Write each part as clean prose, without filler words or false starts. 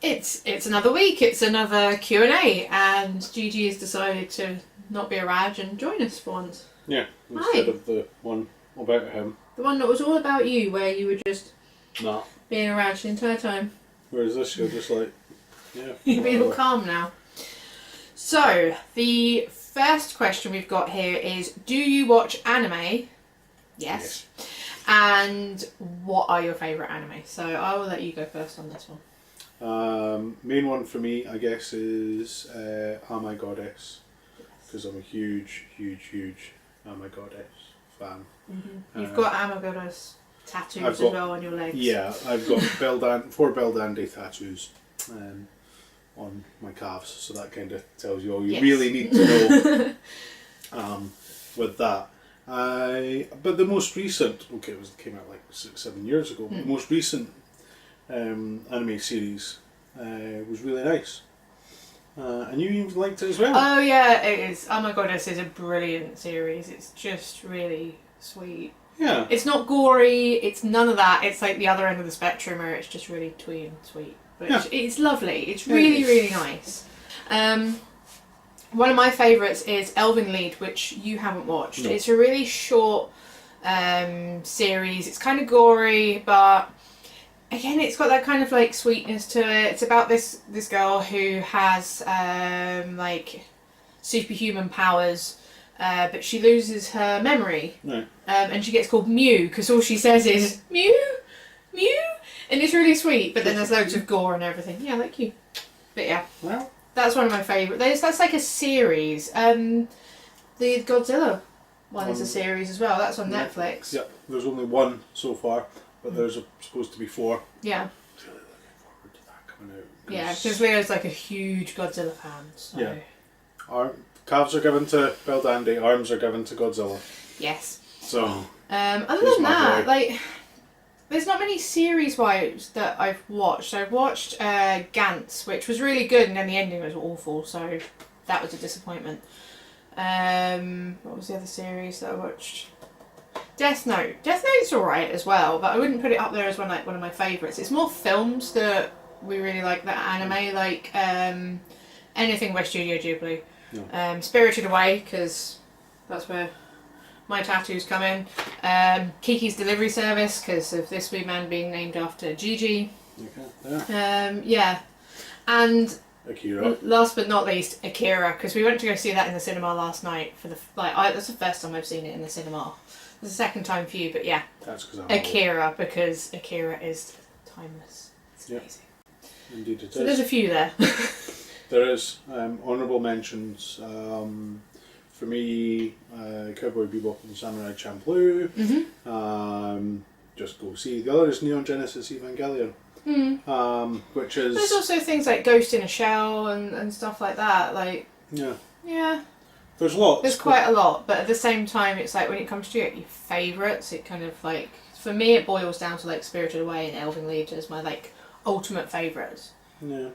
It's another week. It's another Q&A, and Gigi has decided to not be a Raj and join us for once. Yeah, instead of the one about him. The one that was all about you, where you were just Nah. being a Raj the entire time. Whereas this, you're just like, yeah. You're being all calm now. So, the first question we've got here is, do you watch anime? Yes. And what are your favourite anime? So I will let you go first on this one. Main one for me, I guess, is Oh My Goddess, because I'm a huge Oh My Goddess fan. Mm-hmm. You've got Amagoda's tattoos as well on your legs. Yeah, I've got four Belldandy tattoos on my calves, so that kind of tells you all you really need to know with that. But the most recent, it came out like 6-7 years ago. But the most recent anime series was really nice, and you even liked it as well. Oh yeah, it is. Oh my god, this is a brilliant series. It's just really sweet. Yeah, it's not gory. It's none of that. It's like the other end of the spectrum, where it's just really twee and sweet. But it's lovely. It's really nice. One of my favourites is Elven Lied, which you haven't watched. No. It's a really short series. It's kind of gory, but again, it's got that kind of like sweetness to it. It's about this girl who has like superhuman powers, but she loses her memory. No. And she gets called Mew because all she says is Mew, Mew, and it's really sweet. But then there's loads of gore and everything. Yeah, like you. But yeah. Well. That's one of my favourites. That's like a series. The Godzilla one is a series as well. That's on Netflix. Yeah, there's only one so far, but there's supposed to be 4. Yeah. I'm really looking forward to that coming out. Yeah, because Leo's like a huge Godzilla fan. So. Yeah. Calves are given to Belldandy, arms are given to Godzilla. Yes. So. Other than that, like. There's not many series-wise that I've watched. I've watched Gantz, which was really good, and then the ending was awful, so that was a disappointment. What was the other series that I watched? Death Note. Death Note's alright as well, but I wouldn't put it up there as one of my favourites. It's more films that we really like that anime, like anything by Studio Ghibli. No. Spirited Away, because that's where my tattoos come in. Kiki's Delivery Service, because of this wee man being named after Gigi. Okay. Yeah. And Akira. Last but not least, Akira, because we went to go see that in the cinema last night for that's the first time I've seen it in the cinema. It's the second time for you, but yeah. That's because Akira, because Akira is timeless. It's amazing. Indeed it is. So there's a few there. There is honourable mentions. For me, Cowboy Bebop and Samurai Champloo. Mm-hmm. Just go see. The other is Neon Genesis Evangelion. Which is... There's also things like Ghost in a Shell and stuff like that. Like. Yeah. Yeah. There's lots. There's quite a lot, but at the same time, it's like when it comes to your favourites, it kind of like, for me, it boils down to like Spirited Away and Elven Lied as my like ultimate favourites. Yeah.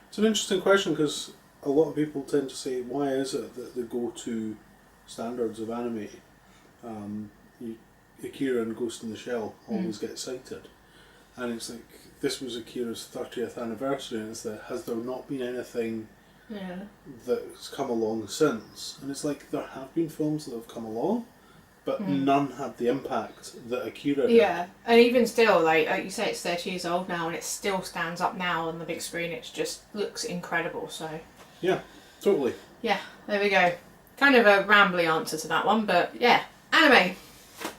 It's an interesting question because a lot of people tend to say, why is it that the go-to standards of anime, Akira and Ghost in the Shell, always get cited? And it's like, this was Akira's 30th anniversary, and it's like, has there not been anything that's come along since? And it's like, there have been films that have come along, but none had the impact that Akira did. Yeah, and even still, like you say, it's 30 years old now, and it still stands up now on the big screen. It just looks incredible, so... Yeah, totally. Yeah, there we go. Kind of a rambly answer to that one, but yeah. Anime.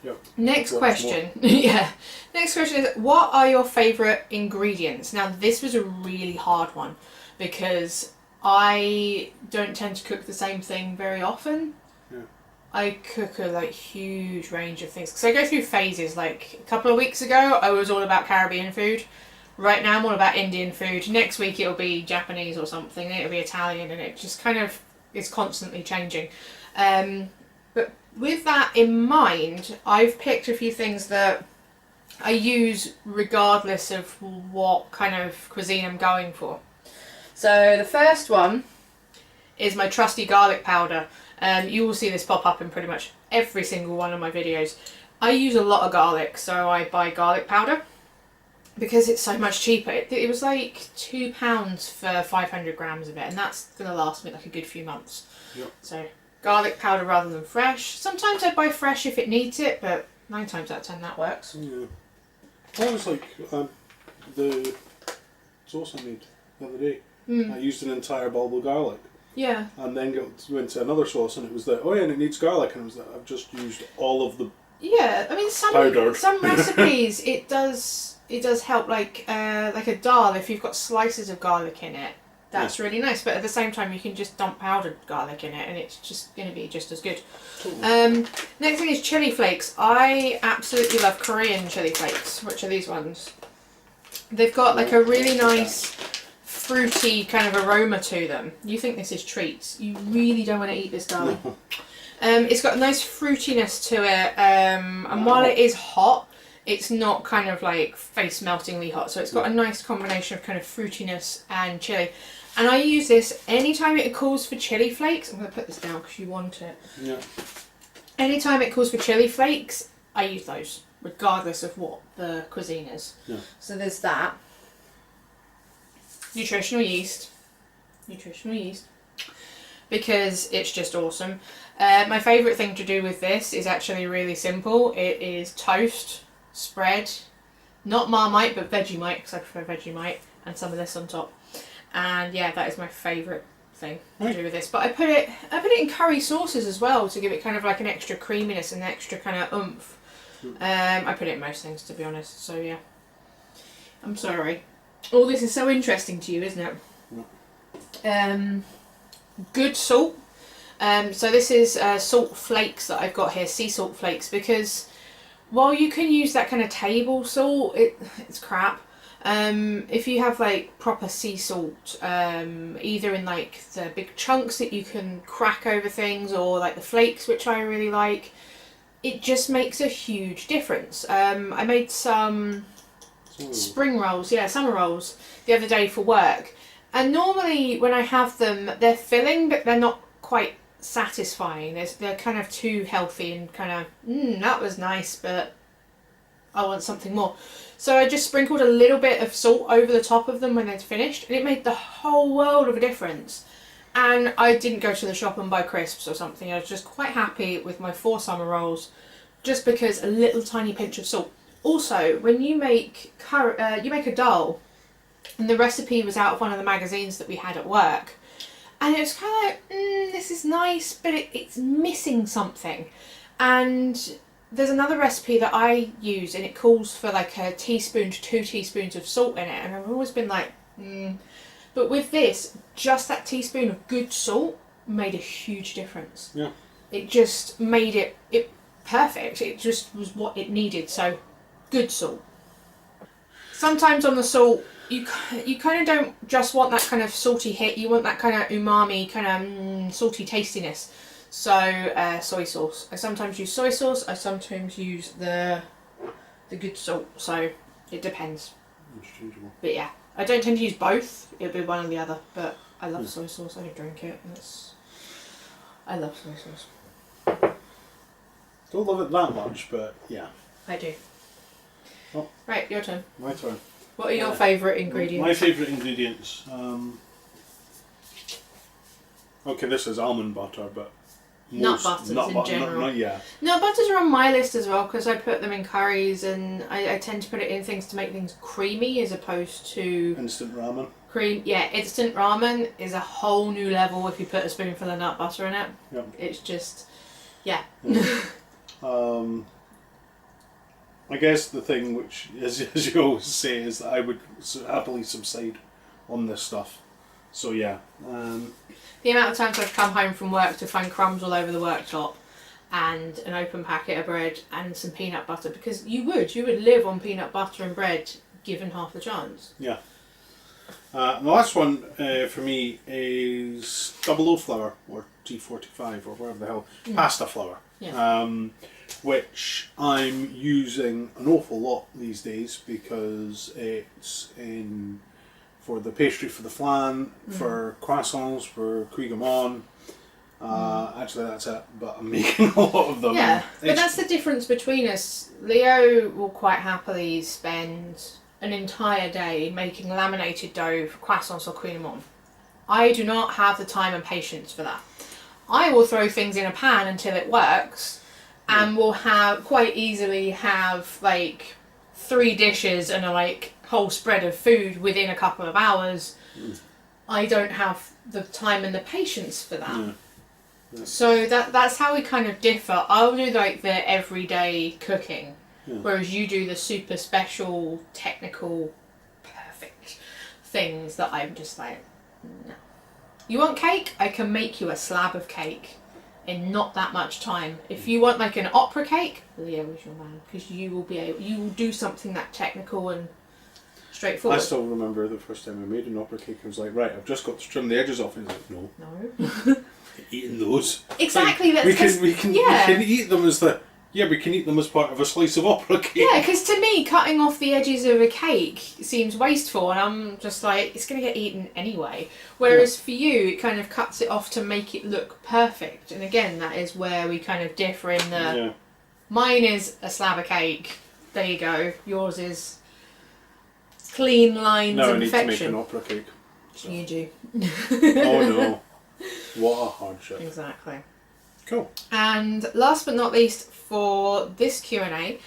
Yep. Next question. Yeah. Next question is, what are your favourite ingredients? Now, this was a really hard one because I don't tend to cook the same thing very often. Yeah. I cook a huge range of things because I go through phases. Like a couple of weeks ago, I was all about Caribbean food. Right now I'm all about Indian food. Next week it'll be Japanese or something. Then it'll be Italian, and it just kind of is constantly changing. But with that in mind, I've picked a few things that I use regardless of what kind of cuisine I'm going for. So the first one is my trusty garlic powder. You will see this pop up in pretty much every single one of my videos. I use a lot of garlic, so I buy garlic powder. because it's so much cheaper. It was like £2 for 500 grams of it, and that's going to last me like a good few months. Yep. So garlic powder rather than fresh. Sometimes I buy fresh if it needs it, but 9 times out of 10 that works. Yeah. That was like the sauce I made the other day. I used an entire bulb of garlic. Yeah. And then went to another sauce, and it was like, oh yeah, and it needs garlic, and it was like, I've just used all of the Yeah, I mean some recipes it does help, like a dal, if you've got slices of garlic in it, that's really nice. But at the same time, you can just dump powdered garlic in it, and it's just going to be just as good. Next thing is chili flakes. I absolutely love Korean chili flakes, which are these ones. They've got like a really nice fruity kind of aroma to them. You think this is treats. You really don't want to eat this, darling. It's got a nice fruitiness to it, and while it is hot, it's not kind of like face meltingly hot, so it's got a nice combination of kind of fruitiness and chili. And I use this anytime it calls for chili flakes. I'm going to put this down because you want it. Yeah. Anytime it calls for chili flakes, I use those, regardless of what the cuisine is. Yeah. So there's that. Nutritional yeast. Because it's just awesome. My favourite thing to do with this is actually really simple. It is toast, spread, not Marmite but Vegemite, because I prefer Vegemite, and some of this on top. And yeah, that is my favourite thing to do with this. But I put it in curry sauces as well to give it kind of like an extra creaminess and extra kind of oomph. I put it in most things, to be honest. So yeah, I'm sorry. All this is so interesting to you, isn't it? Good salt. So this is salt flakes that I've got here, sea salt flakes, because while you can use that kind of table salt, it's crap. If you have like proper sea salt, either in like the big chunks that you can crack over things, or like the flakes, which I really like, it just makes a huge difference. I made some spring rolls, summer rolls, the other day for work. And normally when I have them, they're filling, but they're not quite satisfying. They're kind of too healthy and kind of, that was nice, but I want something more. So I just sprinkled a little bit of salt over the top of them when they'd finished, and it made the whole world of a difference. And I didn't go to the shop and buy crisps or something. I was just quite happy with my 4 summer rolls, just because a little tiny pinch of salt. Also, when you make a dal, and the recipe was out of one of the magazines that we had at work, and it was kind of like, this is nice, but it's missing something. And there's another recipe that I use, and it calls for like a teaspoon to 2 teaspoons of salt in it, and I've always been like, But with this, just that teaspoon of good salt made a huge difference. Yeah. It just made it perfect. It just was what it needed. So, good salt. Sometimes on the salt, you kind of don't just want that kind of salty hit. You want that kind of umami, kind of salty tastiness. So soy sauce. I sometimes use soy sauce. I sometimes use the good salt. So it depends. Interchangeable. But yeah, I don't tend to use both. It'll be one or the other. But I love soy sauce. I don't drink it. I love soy sauce. Don't love it that much, but yeah. I do. Oh. Right, your turn. My turn. What are your favourite ingredients? My favourite ingredients. Okay, this is almond butter, but nut butters in general. Yeah. Nut butters are on my list as well, because I put them in curries, and I tend to put it in things to make things creamy as opposed to instant ramen. Instant ramen is a whole new level if you put a spoonful of nut butter in it. Yep. It's just, I guess the thing which, as you always say, is that I would happily subside on this stuff. So yeah. The amount of times I've come home from work to find crumbs all over the worktop, and an open packet of bread and some peanut butter, because you would live on peanut butter and bread given half the chance. Yeah. The last one for me is double O flour, or T45, or whatever the hell, pasta flour. Yeah. Which I'm using an awful lot these days, because it's in for the pastry for the flan, for croissants, for Cuy Gammon. Actually that's it, but I'm making a lot of them. Yeah, but that's the difference between us. Leo will quite happily spend an entire day making laminated dough for croissants or kouign-amann. I do not have the time and patience for that. I will throw things in a pan until it works, and will have quite easily have like 3 dishes and a like whole spread of food within a couple of hours. I don't have the time and the patience for that. So that's how we kind of differ. I'll do like the everyday cooking, whereas you do the super special, technical, perfect things that I'm just like, no. You want cake? I can make you a slab of cake in not that much time. If you want like an opera cake, Leo is your man, because you will do something that technical and straightforward. I still remember the first time I made an opera cake. I was like, right, I've just got to trim the edges off. And he's like, no. Eating those. Exactly. Like, we can eat them as we can eat them as part of a slice of opera cake. Yeah, because to me, cutting off the edges of a cake seems wasteful, and I'm just like, it's going to get eaten anyway. Whereas for you, it kind of cuts it off to make it look perfect. And again, that is where we kind of differ in the... Mine is a slab of cake. There you go. Yours is clean lines and perfection. No, I need to make an opera cake. So. You do. Oh no. What a hardship. Exactly. Cool. And last but not least for this Q&A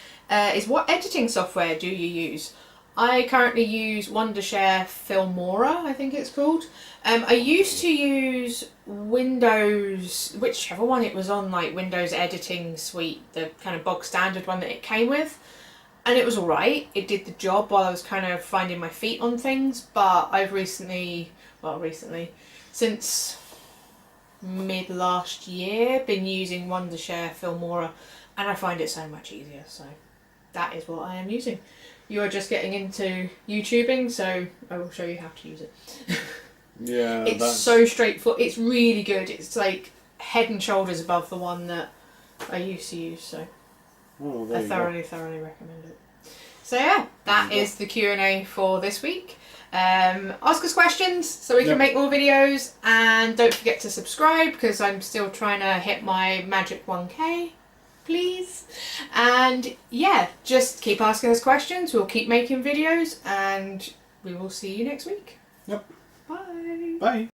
is, what editing software do you use? I currently use Wondershare Filmora, I think it's called. I used to use Windows, whichever one it was on, like Windows Editing Suite, the kind of bog standard one that it came with. And it was alright. It did the job while I was kind of finding my feet on things. But I've recently, since mid last year, been using Wondershare Filmora, and I find it so much easier. So that is what I am using. You are just getting into YouTubing, so I will show you how to use it. Yeah, it's so straightforward. It's really good. It's like head and shoulders above the one that I used to use. So I thoroughly recommend it. So yeah, that is the Q&A for this week. Ask us questions so we can make more videos, and don't forget to subscribe because I'm still trying to hit my magic 1k, please. And yeah, just keep asking us questions. We'll keep making videos, and we will see you next week. Yep. Bye. Bye.